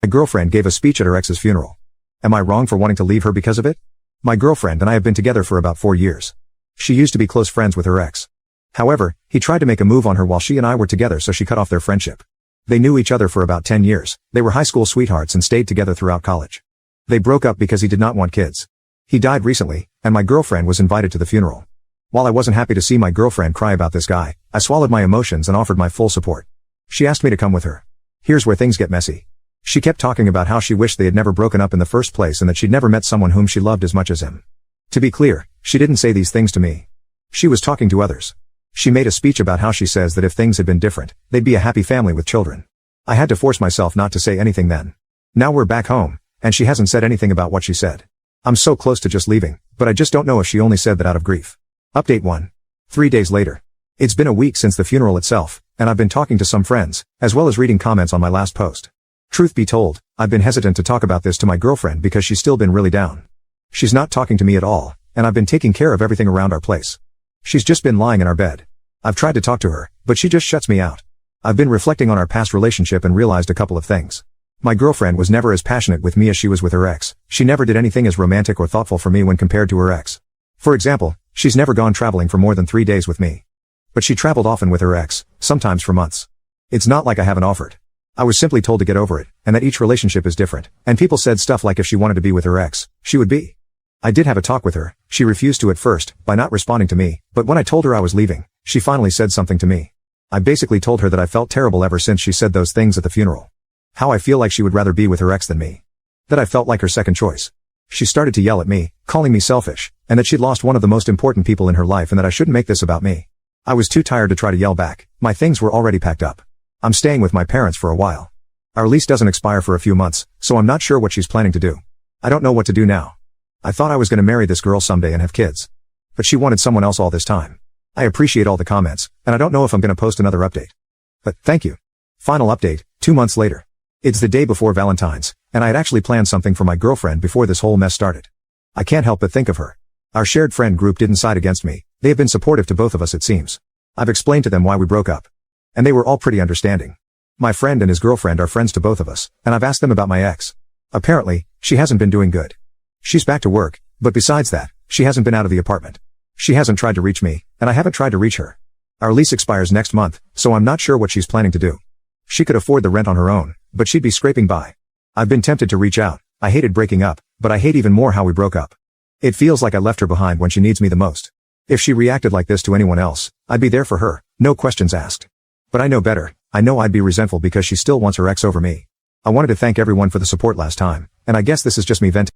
My girlfriend gave a speech at her ex's funeral. Am I wrong for wanting to leave her because of it? My girlfriend and I have been together for about 4 years. She used to be close friends with her ex. However, he tried to make a move on her while she and I were together, so she cut off their friendship. They knew each other for about 10 years, they were high school sweethearts and stayed together throughout college. They broke up because he did not want kids. He died recently, and my girlfriend was invited to the funeral. While I wasn't happy to see my girlfriend cry about this guy, I swallowed my emotions and offered my full support. She asked me to come with her. Here's where things get messy. She kept talking about how she wished they had never broken up in the first place and that she'd never met someone whom she loved as much as him. To be clear, she didn't say these things to me. She was talking to others. She made a speech about how she says that if things had been different, they'd be a happy family with children. I had to force myself not to say anything then. Now we're back home, and she hasn't said anything about what she said. I'm so close to just leaving, but I just don't know if she only said that out of grief. Update 1. 3 days later. It's been a week since the funeral itself, and I've been talking to some friends, as well as reading comments on my last post. Truth be told, I've been hesitant to talk about this to my girlfriend because she's still been really down. She's not talking to me at all, and I've been taking care of everything around our place. She's just been lying in our bed. I've tried to talk to her, but she just shuts me out. I've been reflecting on our past relationship and realized a couple of things. My girlfriend was never as passionate with me as she was with her ex. She never did anything as romantic or thoughtful for me when compared to her ex. For example, she's never gone traveling for more than 3 days with me. But she traveled often with her ex, sometimes for months. It's not like I haven't offered. I was simply told to get over it, and that each relationship is different, and people said stuff like if she wanted to be with her ex, she would be. I did have a talk with her. She refused to at first, by not responding to me, but when I told her I was leaving, she finally said something to me. I basically told her that I felt terrible ever since she said those things at the funeral. How I feel like she would rather be with her ex than me. That I felt like her second choice. She started to yell at me, calling me selfish, and that she'd lost one of the most important people in her life and that I shouldn't make this about me. I was too tired to try to yell back. My things were already packed up. I'm staying with my parents for a while. Our lease doesn't expire for a few months, so I'm not sure what she's planning to do. I don't know what to do now. I thought I was gonna marry this girl someday and have kids. But she wanted someone else all this time. I appreciate all the comments, and I don't know if I'm gonna post another update. But, thank you. Final update, 2 months later. It's the day before Valentine's, and I had actually planned something for my girlfriend before this whole mess started. I can't help but think of her. Our shared friend group didn't side against me. They have been supportive to both of us, it seems. I've explained to them why we broke up. And they were all pretty understanding. My friend and his girlfriend are friends to both of us, and I've asked them about my ex. Apparently, she hasn't been doing good. She's back to work, but besides that, she hasn't been out of the apartment. She hasn't tried to reach me, and I haven't tried to reach her. Our lease expires next month, so I'm not sure what she's planning to do. She could afford the rent on her own, but she'd be scraping by. I've been tempted to reach out. I hated breaking up, but I hate even more how we broke up. It feels like I left her behind when she needs me the most. If she reacted like this to anyone else, I'd be there for her, no questions asked. But I know better. I know I'd be resentful because she still wants her ex over me. I wanted to thank everyone for the support last time, and I guess this is just me venting.